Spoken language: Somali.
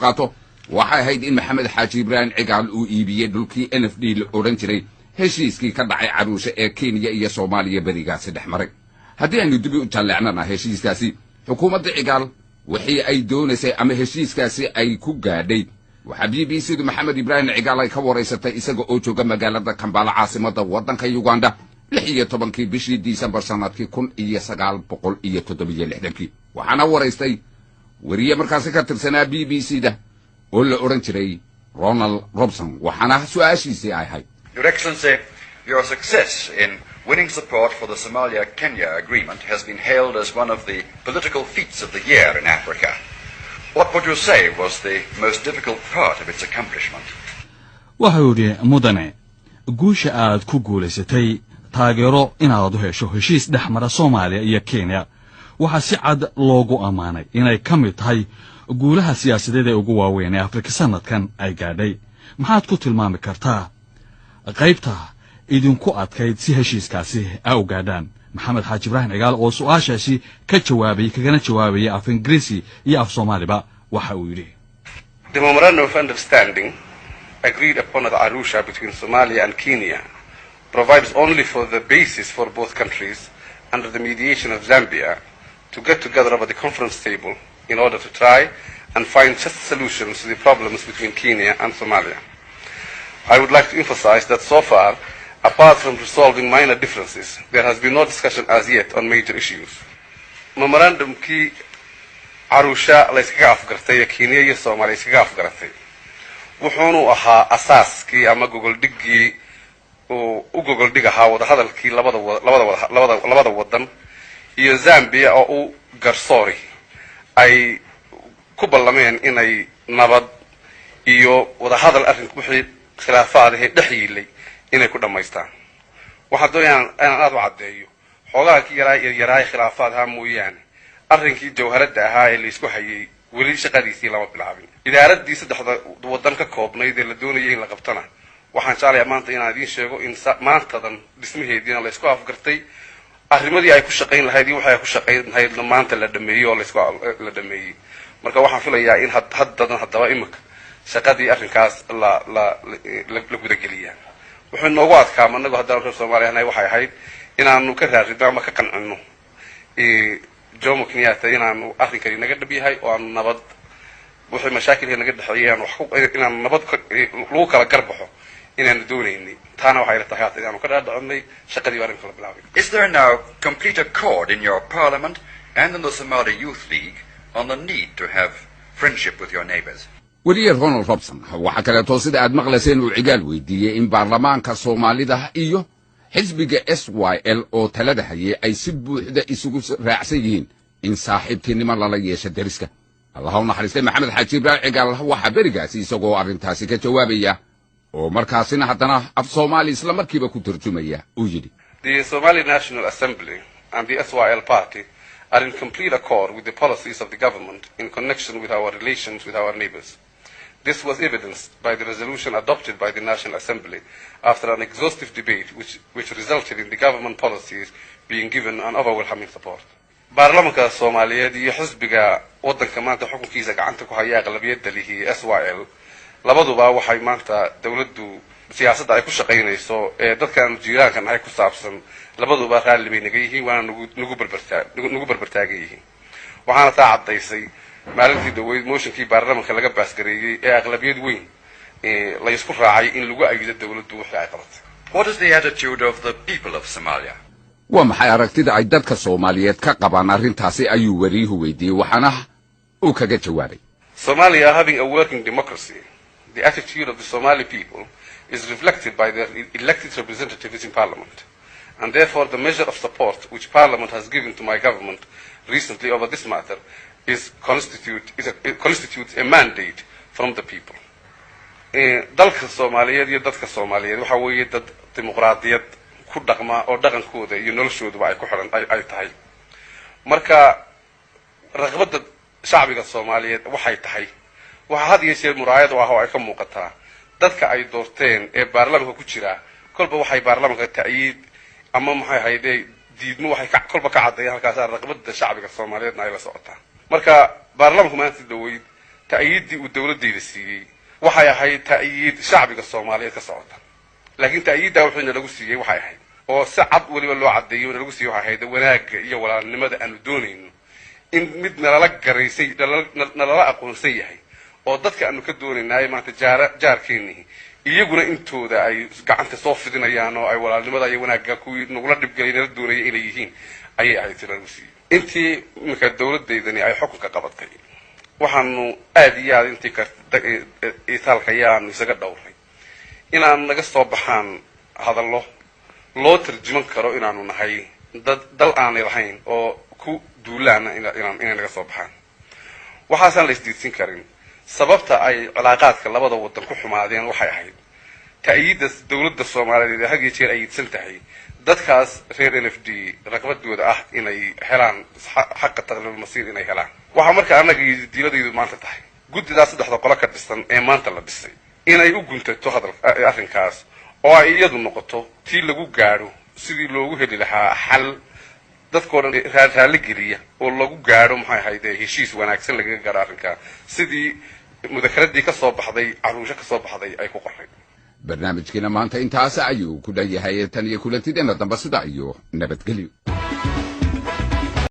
qaato waxay ahayd in maxamed xaaji ibraahim cigaal uu iibiyey dhulkii NFD la oran jiray heshiiskii ka dhacay Caruusha ee Kenya iyo Soomaaliya barigaasi dhexmaray haddii aynu dib u jaleecnana heshiiskaasi xukuumadda cigaal wixii ay doonaysay ama heshiiskaasi ay ku gaadhay waxa BBC-du maxamed ibraahim cigaal ay ka wareysatay isaga oo jooga magaalada Kampala caasimadda waddanka Uganda 16 bishii Disembar sanadkii 1967 waxaana wareystay wariye markaasi ka tirsanaa BBC-da oo la oran jiray Ronald Robson waxaana su'aashiisii ay ahayd Your Excellency, your success in winning support for the Somalia-Kenya agreement has been hailed as one of the political feats of the year in Africa. What would you say was the most difficult part of its accomplishment? waxa uu yidhi mudane guusha aad ku guulaysatay taageero inaad u hesho heshiis dhexmara Soomaaliya iyo Kenya waxa si cad loogu amaanay inay ka mid tahay guulaha siyaasadeed ee ugu waaweyn ee Afrika sanadkan ay gaadhay maxaad ku tilmaami kartaa qaybta idinku adkayd si heshiiskaasi ay u gaadhaan maxamed xaaji ibraahim cigaal oo su'aashaasi ka jawaabay kagana jawaabay af Ingiriisi iyo af Soomaaliba waxa uu yidhi The memorandum of understanding agreed upon at Arusha between Somalia and Kenya provides only for the basis for both countries under the mediation of Zambia to get together over the conference table in order to try and find just solutions to the problems between Kenya and Somalia. I would like to emphasize that so far, apart from resolving minor differences, there has been no discussion as yet on major issues. Memorandum kii Arusha la iskaga afgartay Kenya iyo Soomaaliya iskaga afgartay wuxuuna ahaa asaaskii ama gogoldhigii oo u gogoldhigaha wada hadalkii labada wadan iyo Zambia oo u garsoori ay ku ballameen inay nabad iyo wada hadal arrinku wixii khilaafaadii dhaxyilay inay ku dhameystaan waxa doonayaan aad u cadeeyo xogaha ki yaraay khilaafaadha mooyaan arrinkii jawharada ahaa ee la isku hayay weli shaqadiisii lama bilaabin idaaradii saddexda wadan ka koobnayd ee la doonayay in la qabtana waxaan jeclahay maanta inaan idin sheego in maantadan dhismaheediina la isku afgartay arrimadii ay ku shaqayn lahayd iyo waxa ay ku shaqayn lahayd maanta la dhameeyo la isku la dhameeyay marka waxaan filayaa in haddaba imika shaqadii arrinkaas la guda geliyaan wuxuu noogu adkaama anagu haddaan reer Soomaaliya waxay ahayd inaanu ka raadino ama ka qancino Jomo Kenyatta inaanu arrinkani naga dhab yahay oo aan nabad wixii mashaakilka naga dhaxeeyaan wax inaan nabad lagu kala garbaxo inaan doonaynay taana waxay tahay inaanu ka dhaadhacinay shaqadii arrinka la bilaabay. Is there now complete accord in your parliament and in the Somali Youth League on the need to have friendship with your neighbors? wariye Ronald Robson waxa kale oo sida aad maqlayseen uu cigaal weydiiyay in baarlamaanka Soomaalida iyo xisbiga SYL oo talada hayay ay si buuxda isugu raacsan yihiin in saaxiibtinimo lala yeesho dariska Allahu naxariistay maxamed xaaji ibraahim cigaal waxa berigaasi isagoo arrintaasi ka jawaabaya oo markaasina haddana af Soomaali isla markiiba ku turjumaya uu yidhi The Somali National Assembly and the SYL party are in complete accord with the policies of the government in connection with our relations with our neighbors. This was evidenced by the resolution adopted by the National Assembly after an exhaustive debate which resulted in the government policies being given an overwhelming support. Baarlamaanka Soomaaliyeed iyo xisbiga wadanka maanta xukunkiisa gacanta ku haya aqlabiyadda lihi SYL labaduba waxay maanta dawladdu siyaasadda ay ku shaqaynayso ee dadkan jiiraankan ay ku saabsan labaduba raalli bay naga yihiin waana nagu barbartaagan yihiin waxaana taa cadaysay maalintii dhaweyd motionkii baarlamaanka laga baasgareeyay ee aqlabiyad weyn la isku raacay in lagu aydo dawladdu wixii ay qabatay. What is the attitude of the people of Somalia? waa maxay aragtida ay dadka Soomaaliyeed ka qabaan arrintaasi ayuu wariyuhu weydiiyay waxaana uu kaga jawaabay Somalia having a working democracy, the attitude of the Somali people is reflected by their elected representatives in parliament. And therefore the measure of support which parliament has given to my government recently over this matter constitutes a mandate from the people. dalka Soomaaliyeed iyo dadka Soomaaliyeed waxa weeye dad dimuqraadiyad ku dhaqma oo dhaqankooda iyo noloshooda ay ku xiran ay tahay marka raqabada shacbiga Soomaaliyeed waxay tahay waxa had iyo jeer muraayad ah oo ay ka muuqataa dadka ay doorteen ee baarlamaanka ku jira kolba waxay baarlamaanka taayid ama maxay hayday diidmo waxay kolba ka cadeeyaan halkaas raqabada shacbiga Soomaaliyeedna ay la socotaan marka baarlamaanku maanta dhaweyd ta'yiidii uu dawladdeeda siiyey waxay ahayd ta'yiid shacbiga Soomaaliyeed ka socota laakiin ta'yiidda wuxuu lagu siiyey waxay ahayd oo si cad waliba loo cadeeyo lagu siiyey waxay ahayd wanaagga iyo walaalnimada aanu doonayno in mid nala garaysay nala aqoonsan yahay oo dadka aanu ka doonaynay maanta jaarkeennii iyaguna intooda ay gacanta soo fidinayaan oo ay walaalnimada iyo wanaagga ku nugula dhibgalayna doonayay inay yihiin ayay ahayd lagu siiyey intii marka dawladdeedani ay xukunka qabatay waxaanu aad iyo aad intii ka itaalka yaan isaga dhowray inaan naga soo baxaan hadallo loo tarjuman karo inaanu nahay dal aan lahayn oo ku duulaana inay naga soo baxaan waxaasan la isdiidsin karin sababta ay cilaaqaadka labada wadan ku xumaadeen waxay ahayd ta'yiidda dawladda Soomaaliyeed had iyo jeer ayidsan tahay dadkaas reer NFD raqabadooda ah inay helaan xaq taqliil masiir inay helaan waxa marka anaga diiladaydu maanta tahay guddidaas saddexda qolo ka dhisan ee maanta la dhisay inay u guntato arrinkaas oo ay iyadu noqoto tii lagu gaaro sidii loogu heli lahaa xal dadkoo dhan raali geliya oo lagu gaaro maxay ahayd heshiis wanaagsan laga gaaro arrinka sidii mudakaradii ka soo baxday caruusha ka soo baxday ay ku qorray barnaamijkeena maanta intaas ayuu ku dhayahay tan iyo kulantideena damba sida iyo nabadgelyo